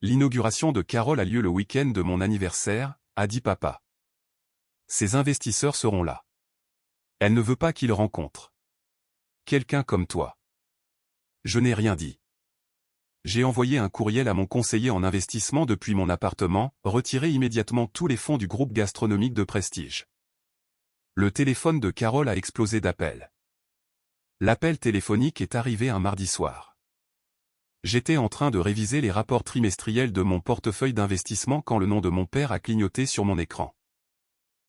L'inauguration de Carole a lieu le week-end de mon anniversaire, a dit papa. Ses investisseurs seront là. Elle ne veut pas qu'ils rencontrent quelqu'un comme toi. Je n'ai rien dit. J'ai envoyé un courriel à mon conseiller en investissement depuis mon appartement, retiré immédiatement tous les fonds du groupe gastronomique de Prestige. Le téléphone de Carole a explosé d'appels. L'appel téléphonique est arrivé un mardi soir. J'étais en train de réviser les rapports trimestriels de mon portefeuille d'investissement quand le nom de mon père a clignoté sur mon écran.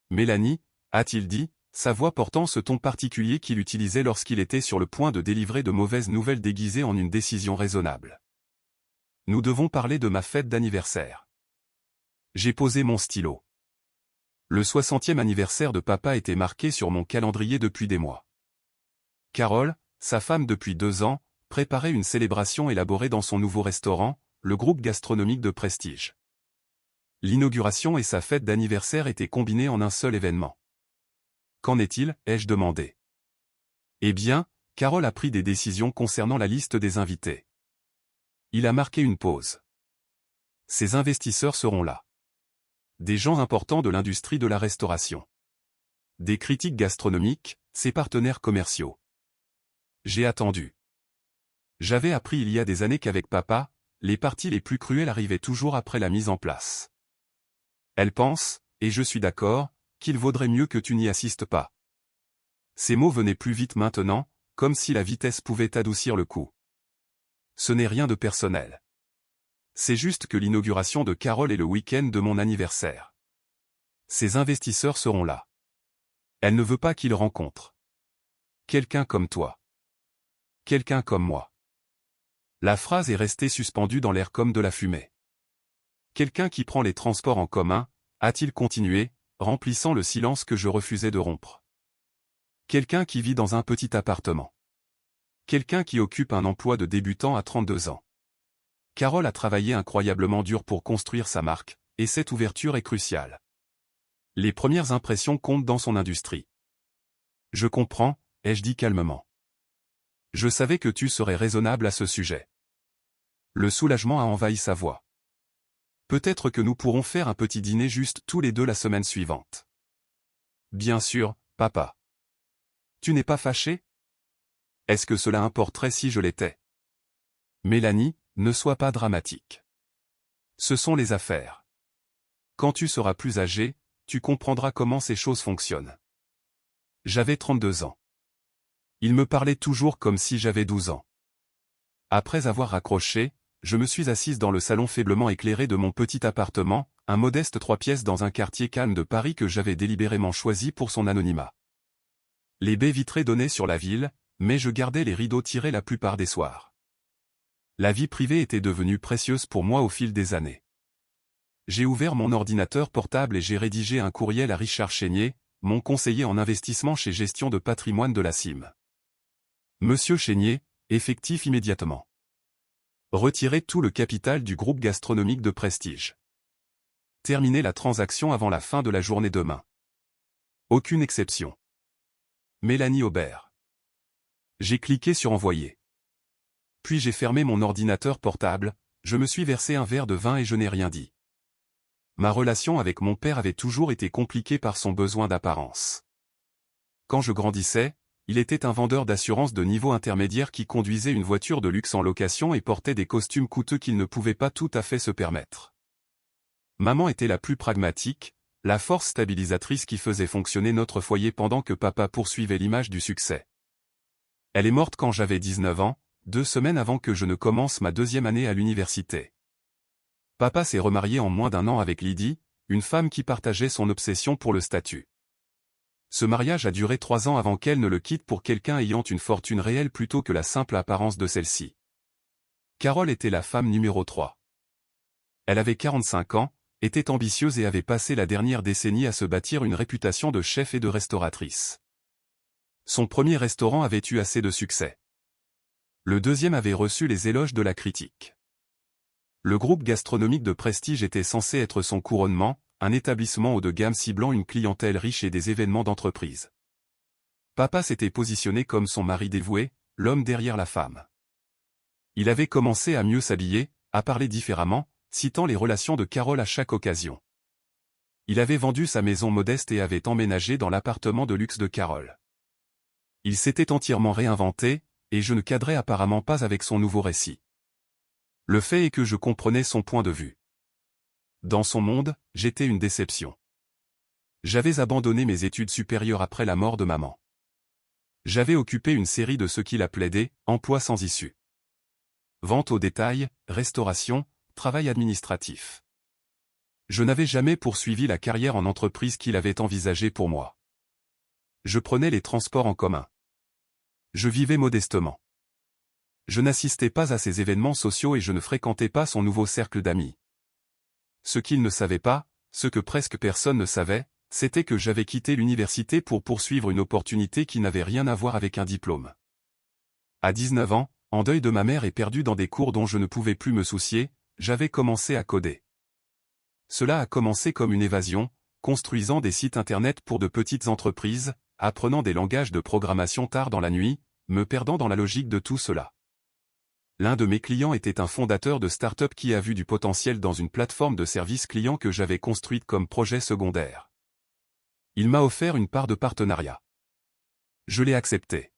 Mélanie, a-t-il dit, sa voix portant ce ton particulier qu'il utilisait lorsqu'il était sur le point de délivrer de mauvaises nouvelles déguisées en une décision raisonnable. Nous devons parler de ma fête d'anniversaire. J'ai posé mon stylo. Le 60e anniversaire de papa était marqué sur mon calendrier depuis des mois. Carole, sa femme depuis 2 ans, préparait une célébration élaborée dans son nouveau restaurant, le groupe gastronomique de Prestige. L'inauguration et sa fête d'anniversaire étaient combinées en un seul événement. Qu'en est-il, ai-je demandé. Eh bien, Carole a pris des décisions concernant la liste des invités. Il a marqué une pause. Ses investisseurs seront là. Des gens importants de l'industrie de la restauration. Des critiques gastronomiques, ses partenaires commerciaux. J'ai attendu. J'avais appris il y a des années qu'avec papa, les parties les plus cruelles arrivaient toujours après la mise en place. Elle pense, et je suis d'accord, qu'il vaudrait mieux que tu n'y assistes pas. Ces mots venaient plus vite maintenant, comme si la vitesse pouvait adoucir le coup. Ce n'est rien de personnel. C'est juste que l'inauguration de Carole est le week-end de mon anniversaire. Ses investisseurs seront là. Elle ne veut pas qu'ils rencontrent quelqu'un comme toi. Quelqu'un comme moi. La phrase est restée suspendue dans l'air comme de la fumée. Quelqu'un qui prend les transports en commun, a-t-il continué, remplissant le silence que je refusais de rompre. Quelqu'un qui vit dans un petit appartement. Quelqu'un qui occupe un emploi de débutant à 32 ans. Carole a travaillé incroyablement dur pour construire sa marque, et cette ouverture est cruciale. Les premières impressions comptent dans son industrie. Je comprends, ai-je dit calmement. Je savais que tu serais raisonnable à ce sujet. Le soulagement a envahi sa voix. Peut-être que nous pourrons faire un petit dîner juste tous les deux la semaine suivante. Bien sûr, papa. Tu n'es pas fâché? Est-ce que cela importerait si je l'étais? Mélanie, ne sois pas dramatique. Ce sont les affaires. Quand tu seras plus âgé, tu comprendras comment ces choses fonctionnent. J'avais 32 ans. Il me parlait toujours comme si j'avais 12 ans. Après avoir raccroché, je me suis assise dans le salon faiblement éclairé de mon petit appartement, un modeste 3 pièces dans un quartier calme de Paris que j'avais délibérément choisi pour son anonymat. Les baies vitrées donnaient sur la ville, mais je gardais les rideaux tirés la plupart des soirs. La vie privée était devenue précieuse pour moi au fil des années. J'ai ouvert mon ordinateur portable et j'ai rédigé un courriel à Richard Chénier, mon conseiller en investissement chez Gestion de patrimoine de la CIM. Monsieur Chénier, effectif immédiatement. Retirez tout le capital du groupe gastronomique de Prestige. Terminez la transaction avant la fin de la journée demain. Aucune exception. Mélanie Aubert. J'ai cliqué sur envoyer. Puis j'ai fermé mon ordinateur portable, je me suis versé un verre de vin et je n'ai rien dit. Ma relation avec mon père avait toujours été compliquée par son besoin d'apparence. Quand je grandissais, il était un vendeur d'assurance de niveau intermédiaire qui conduisait une voiture de luxe en location et portait des costumes coûteux qu'il ne pouvait pas tout à fait se permettre. Maman était la plus pragmatique, la force stabilisatrice qui faisait fonctionner notre foyer pendant que papa poursuivait l'image du succès. Elle est morte quand j'avais 19 ans, 2 semaines avant que je ne commence ma 2e année à l'université. Papa s'est remarié en moins d'1 an avec Lydie, une femme qui partageait son obsession pour le statut. Ce mariage a duré 3 ans avant qu'elle ne le quitte pour quelqu'un ayant une fortune réelle plutôt que la simple apparence de celle-ci. Carole était la femme numéro 3. Elle avait 45 ans, était ambitieuse et avait passé la dernière décennie à se bâtir une réputation de chef et de restauratrice. Son premier restaurant avait eu assez de succès. Le deuxième avait reçu les éloges de la critique. Le groupe gastronomique de Prestige était censé être son couronnement, un établissement haut de gamme ciblant une clientèle riche et des événements d'entreprise. Papa s'était positionné comme son mari dévoué, l'homme derrière la femme. Il avait commencé à mieux s'habiller, à parler différemment, citant les relations de Carole à chaque occasion. Il avait vendu sa maison modeste et avait emménagé dans l'appartement de luxe de Carole. Il s'était entièrement réinventé, et je ne cadrais apparemment pas avec son nouveau récit. Le fait est que je comprenais son point de vue. Dans son monde, j'étais une déception. J'avais abandonné mes études supérieures après la mort de maman. J'avais occupé une série de ce qu'il appelait des « emplois sans issue ». Vente au détail, restauration, travail administratif. Je n'avais jamais poursuivi la carrière en entreprise qu'il avait envisagée pour moi. Je prenais les transports en commun. Je vivais modestement. Je n'assistais pas à ses événements sociaux et je ne fréquentais pas son nouveau cercle d'amis. Ce qu'il ne savait pas, ce que presque personne ne savait, c'était que j'avais quitté l'université pour poursuivre une opportunité qui n'avait rien à voir avec un diplôme. À 19 ans, en deuil de ma mère et perdu dans des cours dont je ne pouvais plus me soucier, j'avais commencé à coder. Cela a commencé comme une évasion, construisant des sites internet pour de petites entreprises, apprenant des langages de programmation tard dans la nuit, me perdant dans la logique de tout cela. L'un de mes clients était un fondateur de start-up qui a vu du potentiel dans une plateforme de service client que j'avais construite comme projet secondaire. Il m'a offert une part de partenariat. Je l'ai accepté.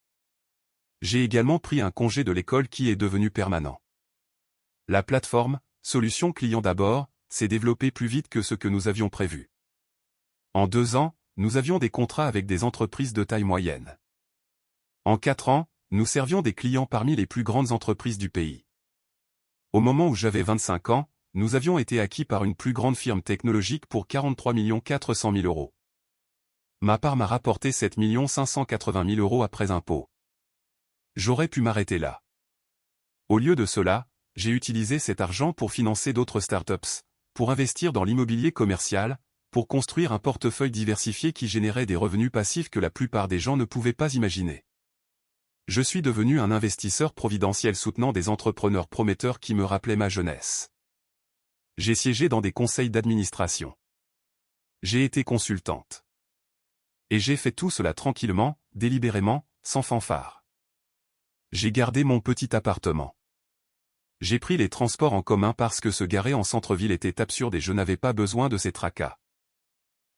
J'ai également pris un congé de l'école qui est devenu permanent. La plateforme, Solution Client d'abord, s'est développée plus vite que ce que nous avions prévu. En 2 ans, nous avions des contrats avec des entreprises de taille moyenne. En 4 ans, nous servions des clients parmi les plus grandes entreprises du pays. Au moment où j'avais 25 ans, nous avions été acquis par une plus grande firme technologique pour 43 400 000 euros. Ma part m'a rapporté 7 580 000 euros après impôts. J'aurais pu m'arrêter là. Au lieu de cela, j'ai utilisé cet argent pour financer d'autres startups, pour investir dans l'immobilier commercial, pour construire un portefeuille diversifié qui générait des revenus passifs que la plupart des gens ne pouvaient pas imaginer. Je suis devenu un investisseur providentiel soutenant des entrepreneurs prometteurs qui me rappelaient ma jeunesse. J'ai siégé dans des conseils d'administration. J'ai été consultante. Et j'ai fait tout cela tranquillement, délibérément, sans fanfare. J'ai gardé mon petit appartement. J'ai pris les transports en commun parce que se garer en centre-ville était absurde et je n'avais pas besoin de ces tracas.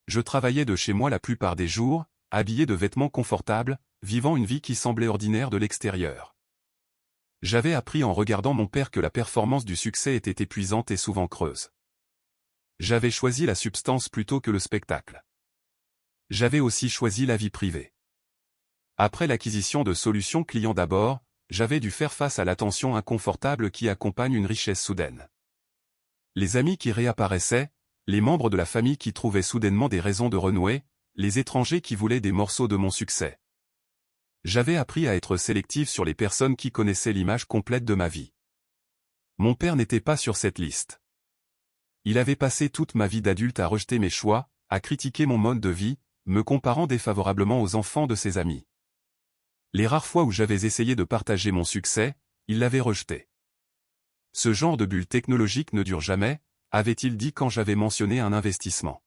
Je travaillais de chez moi la plupart des jours, habillé de vêtements confortables, vivant une vie qui semblait ordinaire de l'extérieur. J'avais appris en regardant mon père que la performance du succès était épuisante et souvent creuse. J'avais choisi la substance plutôt que le spectacle. J'avais aussi choisi la vie privée. Après l'acquisition de Solutions Client d'abord, j'avais dû faire face à l'attention inconfortable qui accompagne une richesse soudaine. Les amis qui réapparaissaient, les membres de la famille qui trouvaient soudainement des raisons de renouer, les étrangers qui voulaient des morceaux de mon succès. J'avais appris à être sélectif sur les personnes qui connaissaient l'image complète de ma vie. Mon père n'était pas sur cette liste. Il avait passé toute ma vie d'adulte à rejeter mes choix, à critiquer mon mode de vie, me comparant défavorablement aux enfants de ses amis. Les rares fois où j'avais essayé de partager mon succès, il l'avait rejeté. Ce genre de bulle technologique ne dure jamais, avait-il dit quand j'avais mentionné un investissement.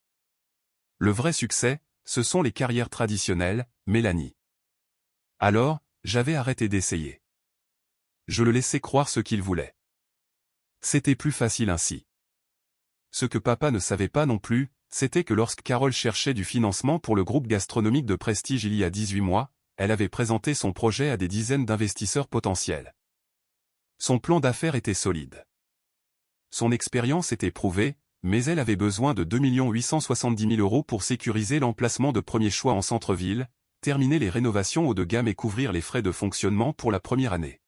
Le vrai succès, ce sont les carrières traditionnelles, Mélanie. Alors, j'avais arrêté d'essayer. Je le laissais croire ce qu'il voulait. C'était plus facile ainsi. Ce que papa ne savait pas non plus, c'était que lorsque Carole cherchait du financement pour le groupe gastronomique de prestige il y a 18 mois, elle avait présenté son projet à des dizaines d'investisseurs potentiels. Son plan d'affaires était solide. Son expérience était prouvée, mais elle avait besoin de 2 870 000 euros pour sécuriser l'emplacement de premier choix en centre-ville, terminer les rénovations haut de gamme et couvrir les frais de fonctionnement pour la première année.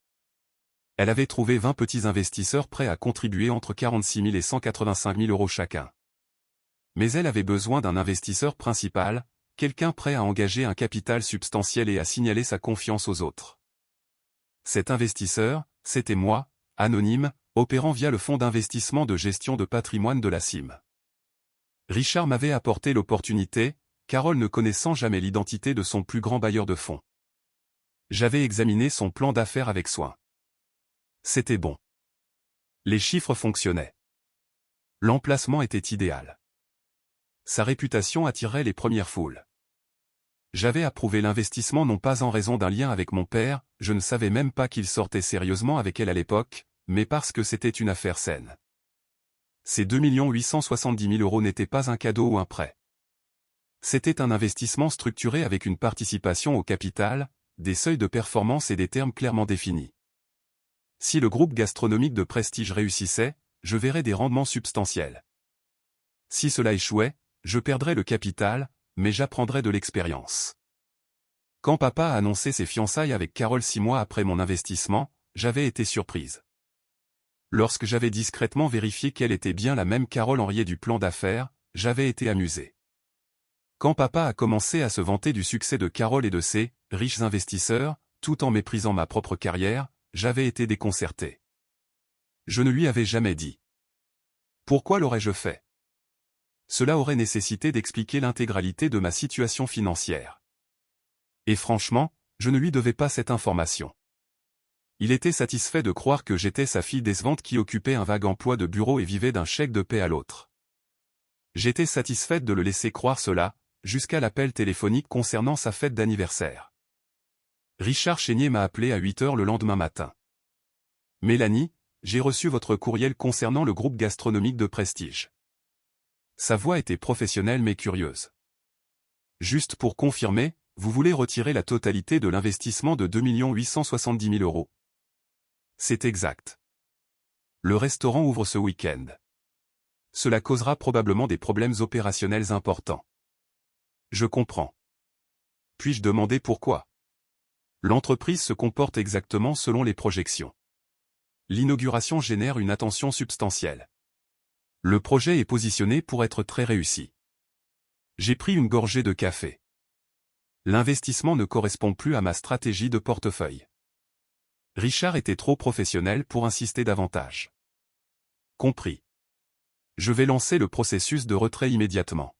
Elle avait trouvé 20 petits investisseurs prêts à contribuer entre 46 000 et 185 000 euros chacun. Mais elle avait besoin d'un investisseur principal, quelqu'un prêt à engager un capital substantiel et à signaler sa confiance aux autres. Cet investisseur, c'était moi, anonyme, opérant via le fonds d'investissement de gestion de patrimoine de la CIM. Richard m'avait apporté l'opportunité, Carole ne connaissant jamais l'identité de son plus grand bailleur de fonds. J'avais examiné son plan d'affaires avec soin. C'était bon. Les chiffres fonctionnaient. L'emplacement était idéal. Sa réputation attirait les premières foules. J'avais approuvé l'investissement non pas en raison d'un lien avec mon père, je ne savais même pas qu'il sortait sérieusement avec elle à l'époque, mais parce que c'était une affaire saine. Ces 2 870 000 € n'étaient pas un cadeau ou un prêt. C'était un investissement structuré avec une participation au capital, des seuils de performance et des termes clairement définis. Si le groupe gastronomique de Prestige réussissait, je verrais des rendements substantiels. Si cela échouait, je perdrais le capital, mais j'apprendrais de l'expérience. Quand papa a annoncé ses fiançailles avec Carole 6 mois après mon investissement, j'avais été surprise. Lorsque j'avais discrètement vérifié qu'elle était bien la même Carole Henriet du plan d'affaires, j'avais été amusé. Quand papa a commencé à se vanter du succès de Carole et de ses riches investisseurs, tout en méprisant ma propre carrière, j'avais été déconcerté. Je ne lui avais jamais dit. Pourquoi l'aurais-je fait? Cela aurait nécessité d'expliquer l'intégralité de ma situation financière. Et franchement, je ne lui devais pas cette information. Il était satisfait de croire que j'étais sa fille décevante qui occupait un vague emploi de bureau et vivait d'un chèque de paie à l'autre. J'étais satisfaite de le laisser croire cela, jusqu'à l'appel téléphonique concernant sa fête d'anniversaire. Richard Chénier m'a appelé à 8 h le lendemain matin. « Mélanie, j'ai reçu votre courriel concernant le groupe gastronomique de Prestige. » Sa voix était professionnelle mais curieuse. « Juste pour confirmer, vous voulez retirer la totalité de l'investissement de 2 870 000 €. » C'est exact. Le restaurant ouvre ce week-end. Cela causera probablement des problèmes opérationnels importants. Je comprends. Puis-je demander pourquoi? L'entreprise se comporte exactement selon les projections. L'inauguration génère une attention substantielle. Le projet est positionné pour être très réussi. J'ai pris une gorgée de café. L'investissement ne correspond plus à ma stratégie de portefeuille. Richard était trop professionnel pour insister davantage. Compris. Je vais lancer le processus de retrait immédiatement.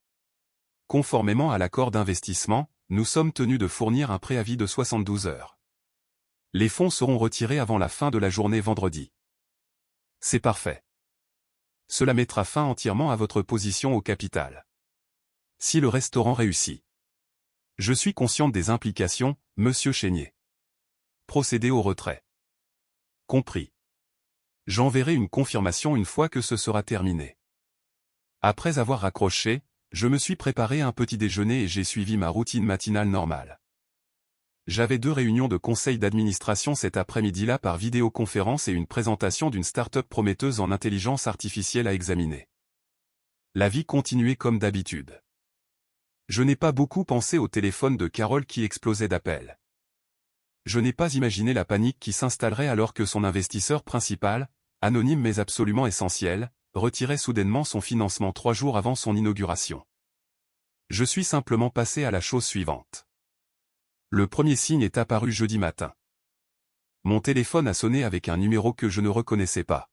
Conformément à l'accord d'investissement, nous sommes tenus de fournir un préavis de 72 heures. Les fonds seront retirés avant la fin de la journée vendredi. C'est parfait. Cela mettra fin entièrement à votre position au capital. Si le restaurant réussit. Je suis consciente des implications, monsieur Chénier. Procédez au retrait. Compris. J'enverrai une confirmation une fois que ce sera terminé. Après avoir raccroché, je me suis préparé un petit déjeuner et j'ai suivi ma routine matinale normale. J'avais 2 réunions de conseil d'administration cet après-midi-là par vidéoconférence et une présentation d'une start-up prometteuse en intelligence artificielle à examiner. La vie continuait comme d'habitude. Je n'ai pas beaucoup pensé au téléphone de Carole qui explosait d'appels. Je n'ai pas imaginé la panique qui s'installerait alors que son investisseur principal, anonyme mais absolument essentiel, retirait soudainement son financement 3 jours avant son inauguration. Je suis simplement passé à la chose suivante. Le premier signe est apparu jeudi matin. Mon téléphone a sonné avec un numéro que je ne reconnaissais pas.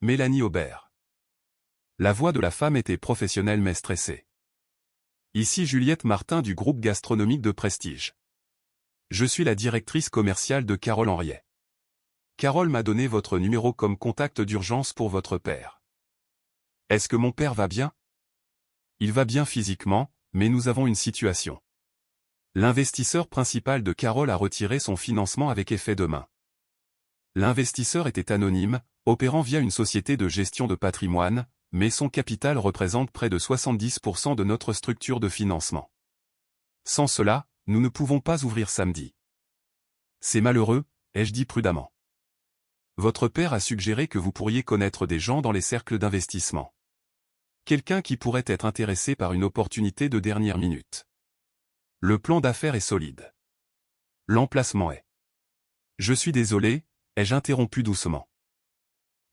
Mélanie Aubert. La voix de la femme était professionnelle mais stressée. Ici Juliette Martin du groupe gastronomique de Prestige. Je suis la directrice commerciale de Carole Henriet. Carole m'a donné votre numéro comme contact d'urgence pour votre père. Est-ce que mon père va bien? Il va bien physiquement, mais nous avons une situation. L'investisseur principal de Carole a retiré son financement avec effet demain. L'investisseur était anonyme, opérant via une société de gestion de patrimoine, mais son capital représente près de 70% de notre structure de financement. Sans cela, nous ne pouvons pas ouvrir samedi. C'est malheureux, ai-je dit prudemment. Votre père a suggéré que vous pourriez connaître des gens dans les cercles d'investissement. Quelqu'un qui pourrait être intéressé par une opportunité de dernière minute. Le plan d'affaires est solide. L'emplacement est. Je suis désolé, ai-je interrompu doucement.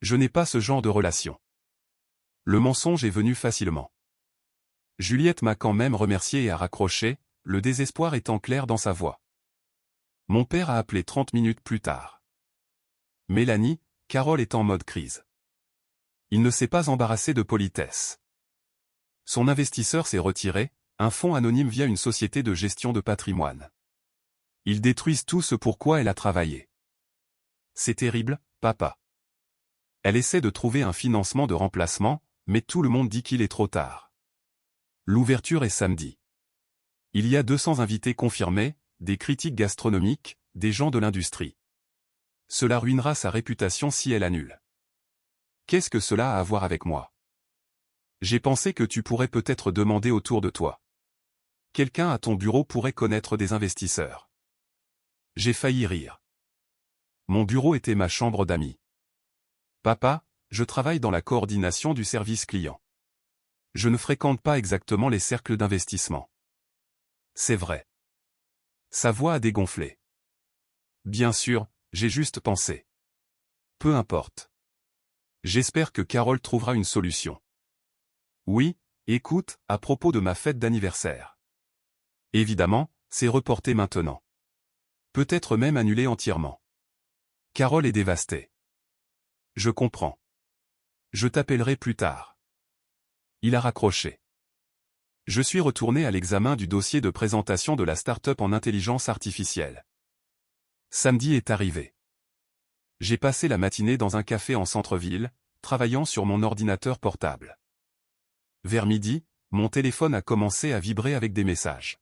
Je n'ai pas ce genre de relation. Le mensonge est venu facilement. Juliette m'a quand même remercié et a raccroché, le désespoir étant clair dans sa voix. Mon père a appelé 30 minutes plus tard. Mélanie, Carole est en mode crise. Il ne s'est pas embarrassé de politesse. Son investisseur s'est retiré, un fonds anonyme via une société de gestion de patrimoine. Ils détruisent tout ce pour quoi elle a travaillé. C'est terrible, papa. Elle essaie de trouver un financement de remplacement, mais tout le monde dit qu'il est trop tard. L'ouverture est samedi. Il y a 200 invités confirmés, des critiques gastronomiques, des gens de l'industrie. Cela ruinera sa réputation si elle annule. Qu'est-ce que cela a à voir avec moi? J'ai pensé que tu pourrais peut-être demander autour de toi. Quelqu'un à ton bureau pourrait connaître des investisseurs. J'ai failli rire. Mon bureau était ma chambre d'amis. Papa, je travaille dans la coordination du service client. Je ne fréquente pas exactement les cercles d'investissement. C'est vrai. Sa voix a dégonflé. Bien sûr, j'ai juste pensé. Peu importe. J'espère que Carole trouvera une solution. Oui, écoute, à propos de ma fête d'anniversaire. Évidemment, c'est reporté maintenant. Peut-être même annulé entièrement. Carole est dévastée. Je comprends. Je t'appellerai plus tard. Il a raccroché. Je suis retourné à l'examen du dossier de présentation de la start-up en intelligence artificielle. Samedi est arrivé. J'ai passé la matinée dans un café en centre-ville, travaillant sur mon ordinateur portable. Vers midi, mon téléphone a commencé à vibrer avec des messages.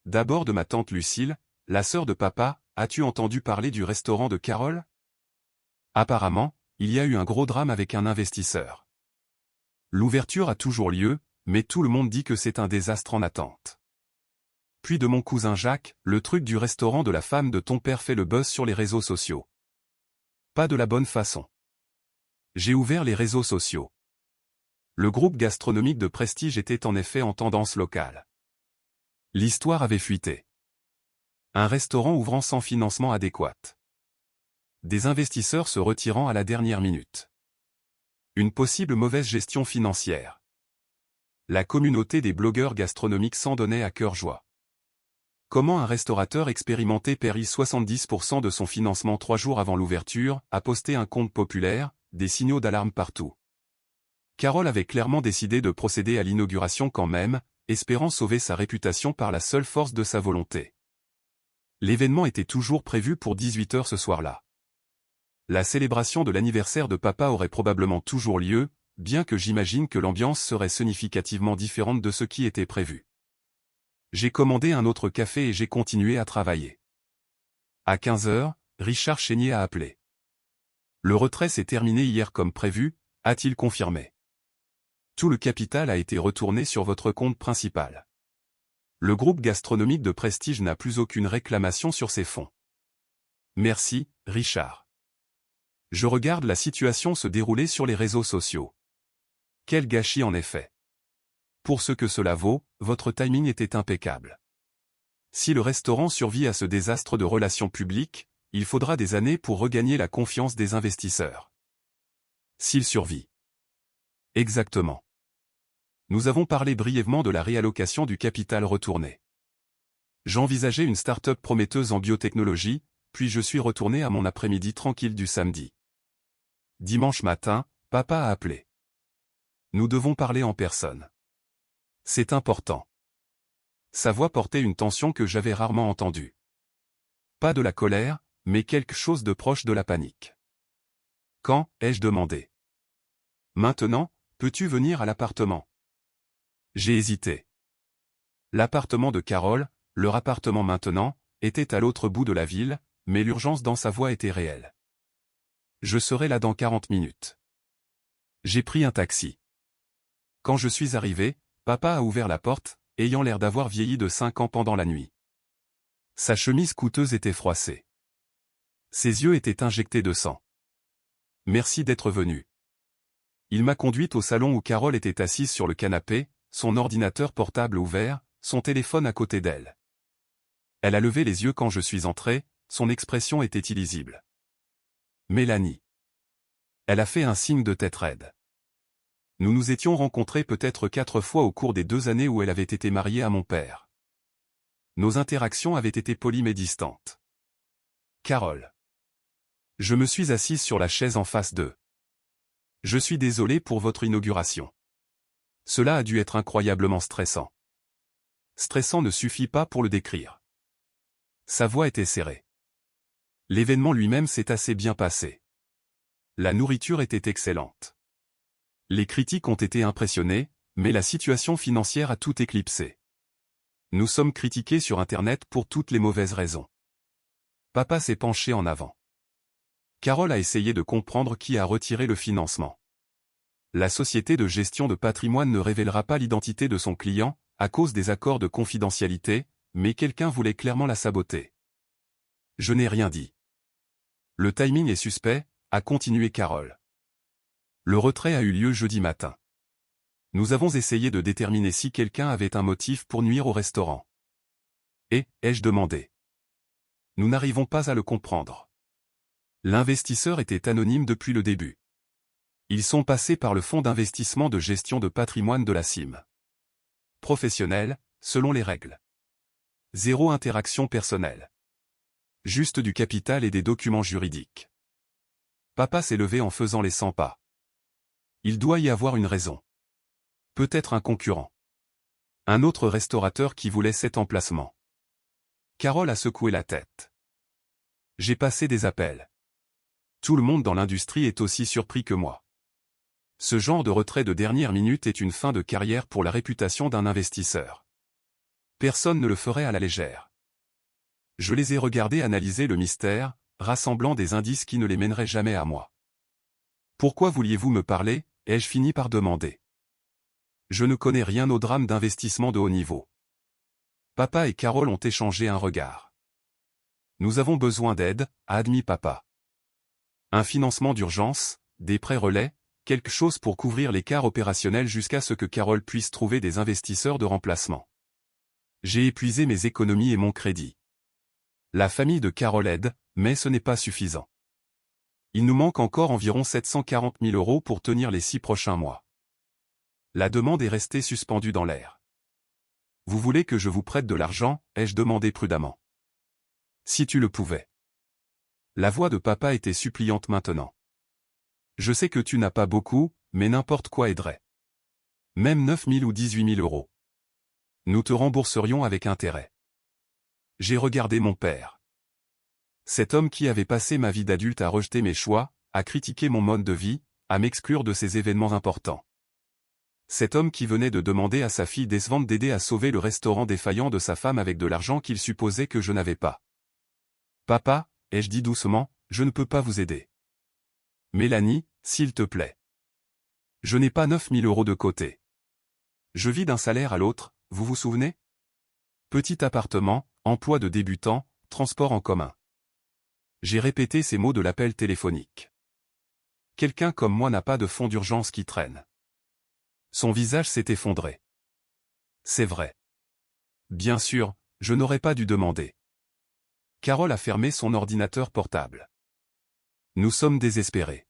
D'abord de ma tante Lucille, la sœur de papa, as-tu entendu parler du restaurant de Carole? Apparemment, il y a eu un gros drame avec un investisseur. L'ouverture a toujours lieu, mais tout le monde dit que c'est un désastre en attente. Puis de mon cousin Jacques, le truc du restaurant de la femme de ton père fait le buzz sur les réseaux sociaux. Pas de la bonne façon. J'ai ouvert les réseaux sociaux. Le groupe gastronomique de Prestige était en effet en tendance locale. L'histoire avait fuité. Un restaurant ouvrant sans financement adéquat. Des investisseurs se retirant à la dernière minute. Une possible mauvaise gestion financière. La communauté des blogueurs gastronomiques s'en donnait à cœur joie. Comment un restaurateur expérimenté périt 70% de son financement 3 jours avant l'ouverture, a posté un compte populaire, des signaux d'alarme partout. Carole avait clairement décidé de procéder à l'inauguration quand même, espérant sauver sa réputation par la seule force de sa volonté. L'événement était toujours prévu pour 18 h ce soir-là. La célébration de l'anniversaire de papa aurait probablement toujours lieu, bien que j'imagine que l'ambiance serait significativement différente de ce qui était prévu. J'ai commandé un autre café et j'ai continué à travailler. À 15 h, Richard Chénier a appelé. Le retrait s'est terminé hier comme prévu, a-t-il confirmé. Tout le capital a été retourné sur votre compte principal. Le groupe gastronomique de Prestige n'a plus aucune réclamation sur ses fonds. Merci, Richard. Je regarde la situation se dérouler sur les réseaux sociaux. Quel gâchis en effet. Pour ce que cela vaut, votre timing était impeccable. Si le restaurant survit à ce désastre de relations publiques, il faudra des années pour regagner la confiance des investisseurs. S'il survit. Exactement. Nous avons parlé brièvement de la réallocation du capital retourné. J'envisageais une start-up prometteuse en biotechnologie, puis je suis retourné à mon après-midi tranquille du samedi. Dimanche matin, papa a appelé. Nous devons parler en personne. C'est important. Sa voix portait une tension que j'avais rarement entendue. Pas de la colère, mais quelque chose de proche de la panique. Quand, ai-je demandé. Maintenant, peux-tu venir à l'appartement? J'ai hésité. L'appartement de Carole, leur appartement maintenant, était à l'autre bout de la ville, mais l'urgence dans sa voix était réelle. Je serai là dans 40 minutes. J'ai pris un taxi. Quand je suis arrivé, papa a ouvert la porte, ayant l'air d'avoir vieilli de 5 ans pendant la nuit. Sa chemise coûteuse était froissée. Ses yeux étaient injectés de sang. Merci d'être venu. Il m'a conduite au salon où Carole était assise sur le canapé, son ordinateur portable ouvert, son téléphone à côté d'elle. Elle a levé les yeux quand je suis entré, son expression était illisible. Mélanie. Elle a fait un signe de tête raide. Nous nous étions rencontrés peut-être 4 fois au cours des 2 années où elle avait été mariée à mon père. Nos interactions avaient été polies mais distantes. Carole. Je me suis assise sur la chaise en face d'eux. Je suis désolé pour votre inauguration. Cela a dû être incroyablement stressant. Stressant ne suffit pas pour le décrire. Sa voix était serrée. L'événement lui-même s'est assez bien passé. La nourriture était excellente. Les critiques ont été impressionnées, mais la situation financière a tout éclipsé. Nous sommes critiqués sur Internet pour toutes les mauvaises raisons. Papa s'est penché en avant. Carole a essayé de comprendre qui a retiré le financement. La société de gestion de patrimoine ne révélera pas l'identité de son client, à cause des accords de confidentialité, mais quelqu'un voulait clairement la saboter. Je n'ai rien dit. Le timing est suspect, a continué Carole. Le retrait a eu lieu jeudi matin. Nous avons essayé de déterminer si quelqu'un avait un motif pour nuire au restaurant. Et, ai-je demandé. Nous n'arrivons pas à le comprendre. L'investisseur était anonyme depuis le début. Ils sont passés par le fonds d'investissement de gestion de patrimoine de la CIM. Professionnel, selon les règles. Zéro interaction personnelle. Juste du capital et des documents juridiques. Papa s'est levé en faisant les 100 pas. Il doit y avoir une raison. Peut-être un concurrent. Un autre restaurateur qui voulait cet emplacement. Carole a secoué la tête. J'ai passé des appels. Tout le monde dans l'industrie est aussi surpris que moi. Ce genre de retrait de dernière minute est une fin de carrière pour la réputation d'un investisseur. Personne ne le ferait à la légère. Je les ai regardés analyser le mystère, rassemblant des indices qui ne les mèneraient jamais à moi. Pourquoi vouliez-vous me parler, ai-je fini par demander. Je ne connais rien au drame d'investissement de haut niveau. Papa et Carole ont échangé un regard. Nous avons besoin d'aide, a admis papa. Un financement d'urgence, des prêts relais, quelque chose pour couvrir l'écart opérationnel jusqu'à ce que Carole puisse trouver des investisseurs de remplacement. J'ai épuisé mes économies et mon crédit. La famille de Carole aide, mais ce n'est pas suffisant. Il nous manque encore environ 740 000 € pour tenir les 6 prochains mois. La demande est restée suspendue dans l'air. Vous voulez que je vous prête de l'argent, ai-je demandé prudemment. Si tu le pouvais. La voix de papa était suppliante maintenant. Je sais que tu n'as pas beaucoup, mais n'importe quoi aiderait. Même 9 000 ou 18 000 €. Nous te rembourserions avec intérêt. J'ai regardé mon père. Cet homme qui avait passé ma vie d'adulte à rejeter mes choix, à critiquer mon mode de vie, à m'exclure de ces événements importants. Cet homme qui venait de demander à sa fille décevante d'aider à sauver le restaurant défaillant de sa femme avec de l'argent qu'il supposait que je n'avais pas. Papa, ai-je dit doucement, je ne peux pas vous aider. Mélanie, s'il te plaît. Je n'ai pas 9 000 € de côté. Je vis d'un salaire à l'autre, vous vous souvenez? Petit appartement, emploi de débutant, transport en commun. J'ai répété ces mots de l'appel téléphonique. Quelqu'un comme moi n'a pas de fonds d'urgence qui traîne. Son visage s'est effondré. C'est vrai. Bien sûr, je n'aurais pas dû demander. Carole a fermé son ordinateur portable. Nous sommes désespérés.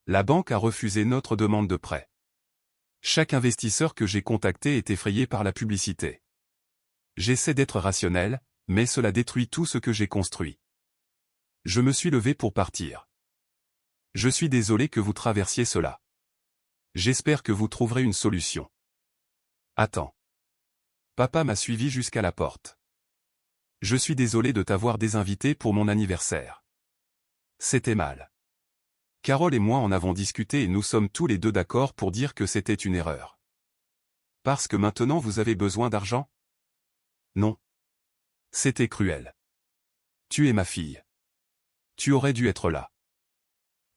La banque a refusé notre demande de prêt. Chaque investisseur que j'ai contacté est effrayé par la publicité. J'essaie d'être rationnel, mais cela détruit tout ce que j'ai construit. Je me suis levé pour partir. Je suis désolé que vous traversiez cela. J'espère que vous trouverez une solution. Attends. Papa m'a suivi jusqu'à la porte. Je suis désolé de t'avoir désinvité pour mon anniversaire. C'était mal. Carole et moi en avons discuté et nous sommes tous les deux d'accord pour dire que c'était une erreur. Parce que maintenant vous avez besoin d'argent? Non. C'était cruel. Tu es ma fille. Tu aurais dû être là.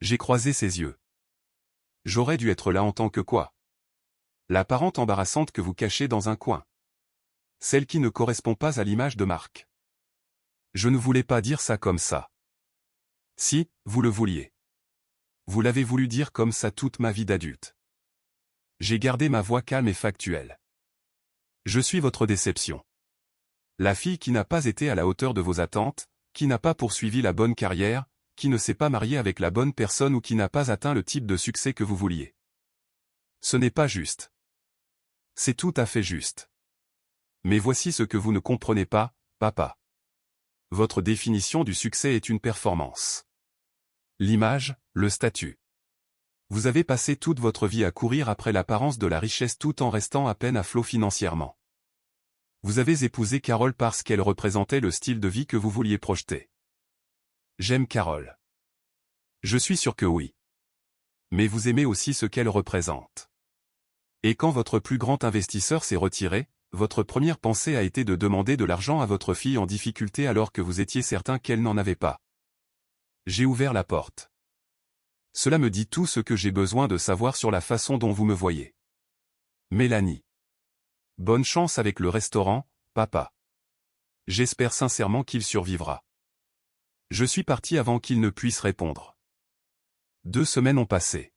J'ai croisé ses yeux. J'aurais dû être là en tant que quoi? La parente embarrassante que vous cachez dans un coin. Celle qui ne correspond pas à l'image de Marc. Je ne voulais pas dire ça comme ça. Si, vous le vouliez. Vous l'avez voulu dire comme ça toute ma vie d'adulte. J'ai gardé ma voix calme et factuelle. Je suis votre déception. La fille qui n'a pas été à la hauteur de vos attentes, qui n'a pas poursuivi la bonne carrière, qui ne s'est pas mariée avec la bonne personne ou qui n'a pas atteint le type de succès que vous vouliez. Ce n'est pas juste. C'est tout à fait juste. Mais voici ce que vous ne comprenez pas, papa. Votre définition du succès est une performance. L'image, le statut. Vous avez passé toute votre vie à courir après l'apparence de la richesse tout en restant à peine à flot financièrement. Vous avez épousé Carole parce qu'elle représentait le style de vie que vous vouliez projeter. J'aime Carole. Je suis sûr que oui. Mais vous aimez aussi ce qu'elle représente. Et quand votre plus grand investisseur s'est retiré, votre première pensée a été de demander de l'argent à votre fille en difficulté alors que vous étiez certain qu'elle n'en avait pas. J'ai ouvert la porte. Cela me dit tout ce que j'ai besoin de savoir sur la façon dont vous me voyez. Mélanie. Bonne chance avec le restaurant, papa. J'espère sincèrement qu'il survivra. Je suis parti avant qu'il ne puisse répondre. 2 semaines ont passé.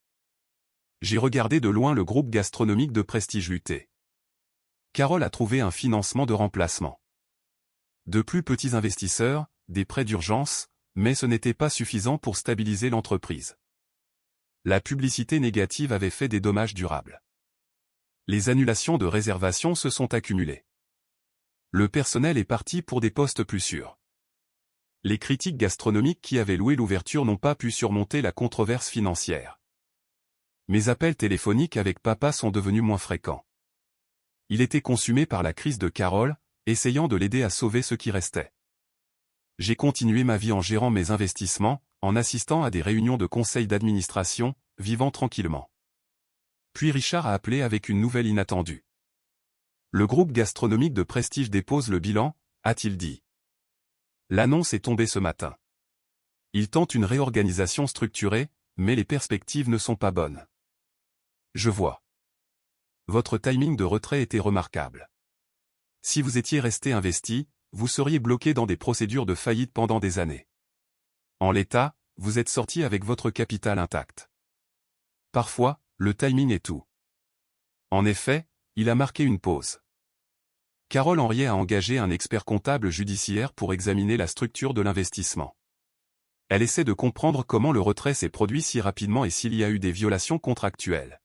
J'ai regardé de loin le groupe gastronomique de prestige lutter. Carole a trouvé un financement de remplacement. De plus petits investisseurs, des prêts d'urgence, mais ce n'était pas suffisant pour stabiliser l'entreprise. La publicité négative avait fait des dommages durables. Les annulations de réservations se sont accumulées. Le personnel est parti pour des postes plus sûrs. Les critiques gastronomiques qui avaient loué l'ouverture n'ont pas pu surmonter la controverse financière. Mes appels téléphoniques avec papa sont devenus moins fréquents. Il était consumé par la crise de Carole, essayant de l'aider à sauver ce qui restait. J'ai continué ma vie en gérant mes investissements, en assistant à des réunions de conseil d'administration, vivant tranquillement. Puis Richard a appelé avec une nouvelle inattendue. Le groupe gastronomique de prestige dépose le bilan, a-t-il dit. L'annonce est tombée ce matin. Il tente une réorganisation structurée, mais les perspectives ne sont pas bonnes. Je vois. Votre timing de retrait était remarquable. Si vous étiez resté investi, vous seriez bloqué dans des procédures de faillite pendant des années. En l'état, vous êtes sorti avec votre capital intact. Parfois, le timing est tout. En effet, il a marqué une pause. Carole Henriet a engagé un expert comptable judiciaire pour examiner la structure de l'investissement. Elle essaie de comprendre comment le retrait s'est produit si rapidement et s'il y a eu des violations contractuelles.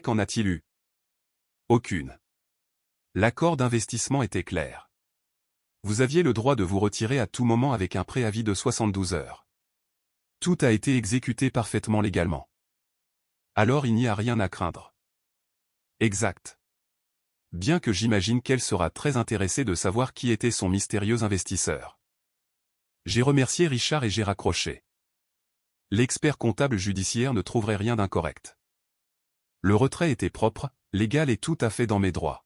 En a-t-il eu? Aucune. L'accord d'investissement était clair. Vous aviez le droit de vous retirer à tout moment avec un préavis de 72 heures. Tout a été exécuté parfaitement légalement. Alors il n'y a rien à craindre. Exact. Bien que j'imagine qu'elle sera très intéressée de savoir qui était son mystérieux investisseur. J'ai remercié Richard et j'ai raccroché. L'expert comptable judiciaire ne trouverait rien d'incorrect. Le retrait était propre, légal et tout à fait dans mes droits.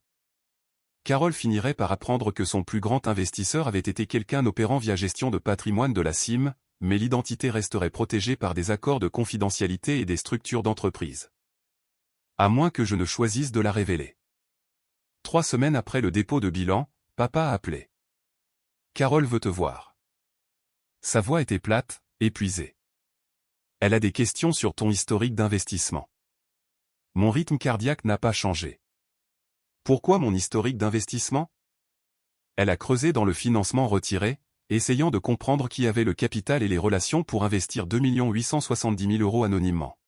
Carole finirait par apprendre que son plus grand investisseur avait été quelqu'un opérant via gestion de patrimoine de la CIM, mais l'identité resterait protégée par des accords de confidentialité et des structures d'entreprise. À moins que je ne choisisse de la révéler. 3 semaines après le dépôt de bilan, papa a appelé. Carole veut te voir. Sa voix était plate, épuisée. Elle a des questions sur ton historique d'investissement. Mon rythme cardiaque n'a pas changé. Pourquoi mon historique d'investissement? Elle a creusé dans le financement retiré, essayant de comprendre qui avait le capital et les relations pour investir 2 870 000 € anonymement.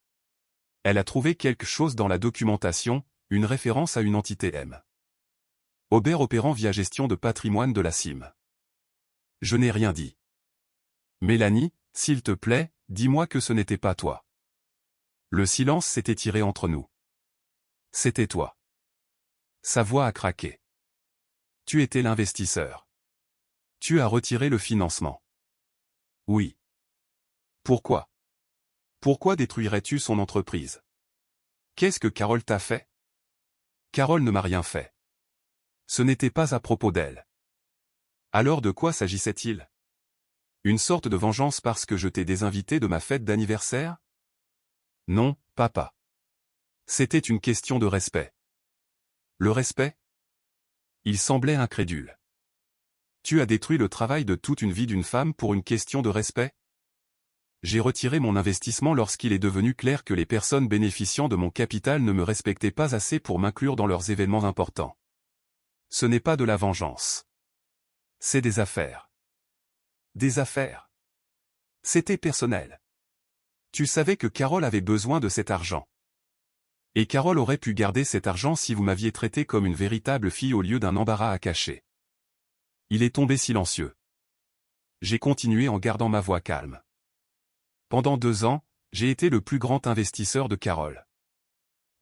Elle a trouvé quelque chose dans la documentation, une référence à une entité M. Aubert opérant via gestion de patrimoine de la CIM. Je n'ai rien dit. Mélanie, s'il te plaît, dis-moi que ce n'était pas toi. Le silence s'est étiré entre nous. C'était toi. Sa voix a craqué. Tu étais l'investisseur. Tu as retiré le financement. Oui. Pourquoi? Pourquoi détruirais-tu son entreprise? Qu'est-ce que Carole t'a fait? Carole ne m'a rien fait. Ce n'était pas à propos d'elle. Alors de quoi s'agissait-il? Une sorte de vengeance parce que je t'ai désinvité de ma fête d'anniversaire? Non, papa. C'était une question de respect. Le respect? Il semblait incrédule. Tu as détruit le travail de toute une vie d'une femme pour une question de respect? J'ai retiré mon investissement lorsqu'il est devenu clair que les personnes bénéficiant de mon capital ne me respectaient pas assez pour m'inclure dans leurs événements importants. Ce n'est pas de la vengeance. C'est des affaires. Des affaires. C'était personnel. Tu savais que Carole avait besoin de cet argent. Et Carole aurait pu garder cet argent si vous m'aviez traité comme une véritable fille au lieu d'un embarras à cacher. Il est tombé silencieux. J'ai continué en gardant ma voix calme. Pendant 2 ans, j'ai été le plus grand investisseur de Carole.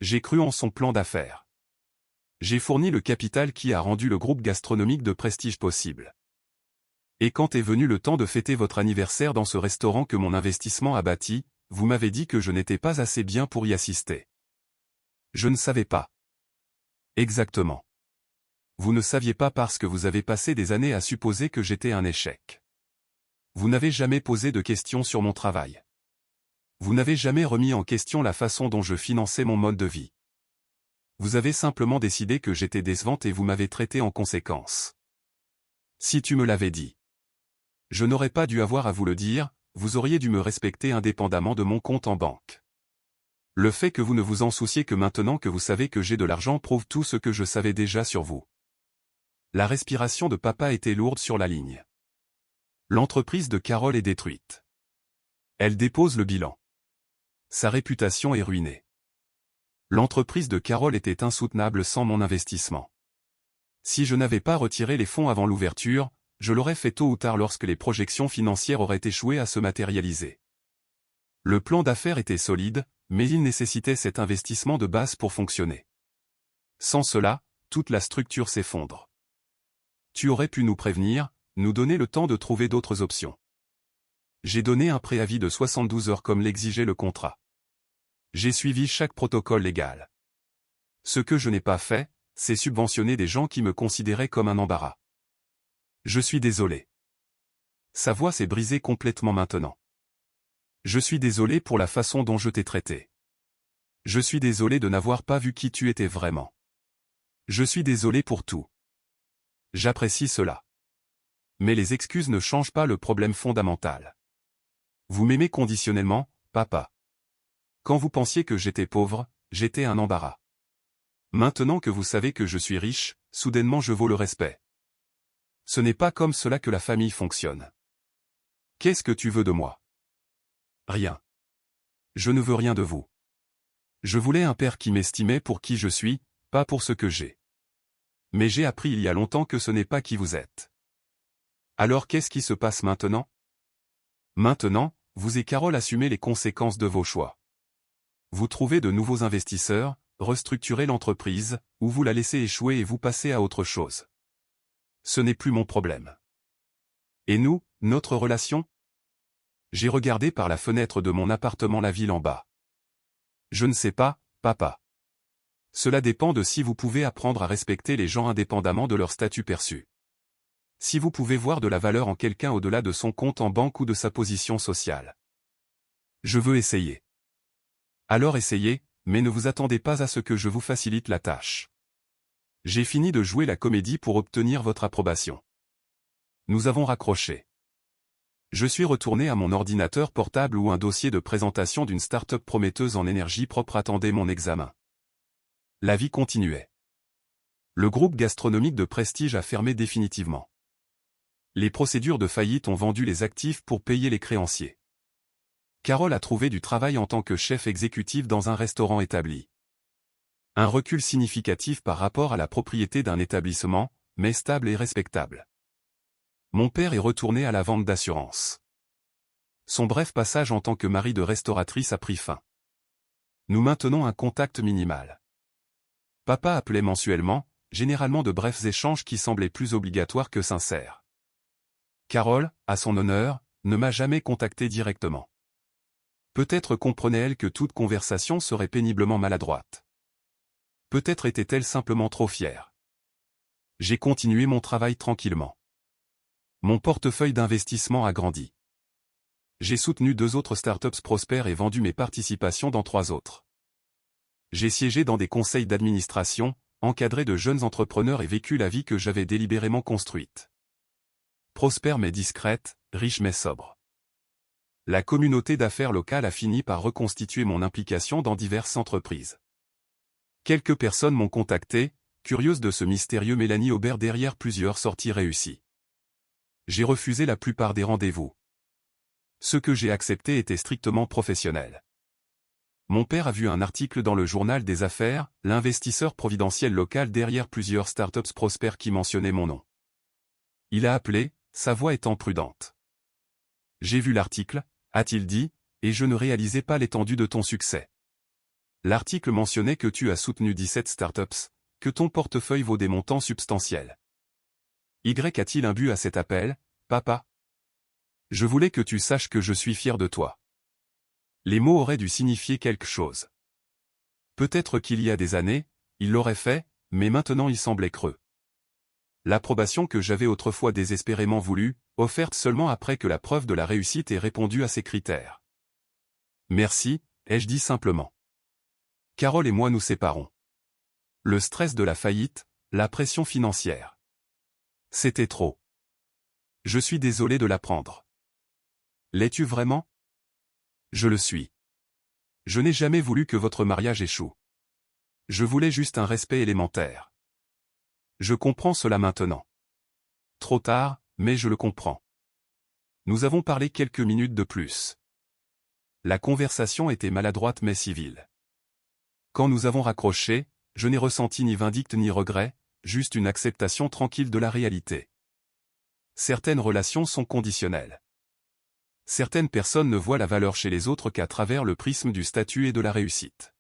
J'ai cru en son plan d'affaires. J'ai fourni le capital qui a rendu le groupe gastronomique de prestige possible. Et quand est venu le temps de fêter votre anniversaire dans ce restaurant que mon investissement a bâti, vous m'avez dit que je n'étais pas assez bien pour y assister. Je ne savais pas. Exactement. Vous ne saviez pas parce que vous avez passé des années à supposer que j'étais un échec. Vous n'avez jamais posé de questions sur mon travail. Vous n'avez jamais remis en question la façon dont je finançais mon mode de vie. Vous avez simplement décidé que j'étais décevante et vous m'avez traité en conséquence. Si tu me l'avais dit. Je n'aurais pas dû avoir à vous le dire, vous auriez dû me respecter indépendamment de mon compte en banque. Le fait que vous ne vous en souciez que maintenant que vous savez que j'ai de l'argent prouve tout ce que je savais déjà sur vous. La respiration de papa était lourde sur la ligne. L'entreprise de Carole est détruite. Elle dépose le bilan. Sa réputation est ruinée. L'entreprise de Carole était insoutenable sans mon investissement. Si je n'avais pas retiré les fonds avant l'ouverture, je l'aurais fait tôt ou tard lorsque les projections financières auraient échoué à se matérialiser. Le plan d'affaires était solide, mais il nécessitait cet investissement de base pour fonctionner. Sans cela, toute la structure s'effondre. Tu aurais pu nous prévenir, nous donner le temps de trouver d'autres options. J'ai donné un préavis de 72 heures comme l'exigeait le contrat. J'ai suivi chaque protocole légal. Ce que je n'ai pas fait, c'est subventionner des gens qui me considéraient comme un embarras. Je suis désolé. Sa voix s'est brisée complètement maintenant. Je suis désolé pour la façon dont je t'ai traité. Je suis désolé de n'avoir pas vu qui tu étais vraiment. Je suis désolé pour tout. J'apprécie cela. Mais les excuses ne changent pas le problème fondamental. Vous m'aimez conditionnellement, papa. Quand vous pensiez que j'étais pauvre, j'étais un embarras. Maintenant que vous savez que je suis riche, soudainement je vaux le respect. Ce n'est pas comme cela que la famille fonctionne. Qu'est-ce que tu veux de moi? Rien. Je ne veux rien de vous. Je voulais un père qui m'estimait pour qui je suis, pas pour ce que j'ai. Mais j'ai appris il y a longtemps que ce n'est pas qui vous êtes. Alors qu'est-ce qui se passe maintenant? Maintenant, vous et Carole assumez les conséquences de vos choix. Vous trouvez de nouveaux investisseurs, restructurez l'entreprise, ou vous la laissez échouer et vous passez à autre chose. Ce n'est plus mon problème. Et nous, notre relation? J'ai regardé par la fenêtre de mon appartement la ville en bas. Je ne sais pas, papa. Cela dépend de si vous pouvez apprendre à respecter les gens indépendamment de leur statut perçu. Si vous pouvez voir de la valeur en quelqu'un au-delà de son compte en banque ou de sa position sociale. Je veux essayer. Alors essayez, mais ne vous attendez pas à ce que je vous facilite la tâche. J'ai fini de jouer la comédie pour obtenir votre approbation. Nous avons raccroché. Je suis retourné à mon ordinateur portable où un dossier de présentation d'une start-up prometteuse en énergie propre attendait mon examen. La vie continuait. Le groupe gastronomique de prestige a fermé définitivement. Les procédures de faillite ont vendu les actifs pour payer les créanciers. Carole a trouvé du travail en tant que chef exécutif dans un restaurant établi. Un recul significatif par rapport à la propriété d'un établissement, mais stable et respectable. Mon père est retourné à la vente d'assurance. Son bref passage en tant que mari de restauratrice a pris fin. Nous maintenons un contact minimal. Papa appelait mensuellement, généralement de brefs échanges qui semblaient plus obligatoires que sincères. Carole, à son honneur, ne m'a jamais contacté directement. Peut-être comprenait-elle que toute conversation serait péniblement maladroite. Peut-être était-elle simplement trop fière. J'ai continué mon travail tranquillement. Mon portefeuille d'investissement a grandi. J'ai soutenu 2 autres startups prospères et vendu mes participations dans 3 autres. J'ai siégé dans des conseils d'administration, encadré de jeunes entrepreneurs et vécu la vie que j'avais délibérément construite. Prospère mais discrète, riche mais sobre. La communauté d'affaires locale a fini par reconstituer mon implication dans diverses entreprises. Quelques personnes m'ont contacté, curieuses de ce mystérieux Mélanie Aubert derrière plusieurs sorties réussies. J'ai refusé la plupart des rendez-vous. Ce que j'ai accepté était strictement professionnel. Mon père a vu un article dans le journal des affaires, l'investisseur providentiel local derrière plusieurs startups prospères qui mentionnait mon nom. Il a appelé, sa voix étant prudente. J'ai vu l'article, a-t-il dit, et je ne réalisais pas l'étendue de ton succès. L'article mentionnait que tu as soutenu 17 startups, que ton portefeuille vaut des montants substantiels. Y a-t-il un but à cet appel, papa? Je voulais que tu saches que je suis fier de toi. Les mots auraient dû signifier quelque chose. Peut-être qu'il y a des années, il l'aurait fait, mais maintenant il semblait creux. L'approbation que j'avais autrefois désespérément voulue, offerte seulement après que la preuve de la réussite ait répondu à ces critères. Merci, ai-je dit simplement. Carole et moi nous séparons. Le stress de la faillite, la pression financière. C'était trop. Je suis désolé de l'apprendre. L'es-tu vraiment? Je le suis. Je n'ai jamais voulu que votre mariage échoue. Je voulais juste un respect élémentaire. Je comprends cela maintenant. Trop tard, mais je le comprends. Nous avons parlé quelques minutes de plus. La conversation était maladroite mais civile. Quand nous avons raccroché, je n'ai ressenti ni vindicte ni regret, juste une acceptation tranquille de la réalité. Certaines relations sont conditionnelles. Certaines personnes ne voient la valeur chez les autres qu'à travers le prisme du statut et de la réussite.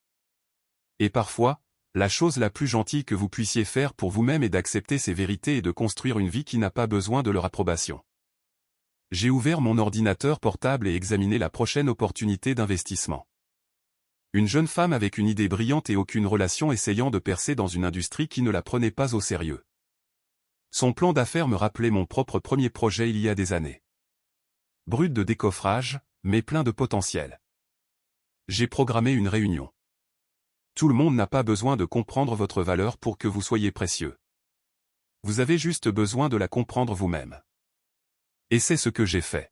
Et parfois, la chose la plus gentille que vous puissiez faire pour vous-même est d'accepter ces vérités et de construire une vie qui n'a pas besoin de leur approbation. J'ai ouvert mon ordinateur portable et examiné la prochaine opportunité d'investissement. Une jeune femme avec une idée brillante et aucune relation essayant de percer dans une industrie qui ne la prenait pas au sérieux. Son plan d'affaires me rappelait mon propre premier projet il y a des années. Brut de décoffrage, mais plein de potentiel. J'ai programmé une réunion. Tout le monde n'a pas besoin de comprendre votre valeur pour que vous soyez précieux. Vous avez juste besoin de la comprendre vous-même. Et c'est ce que j'ai fait.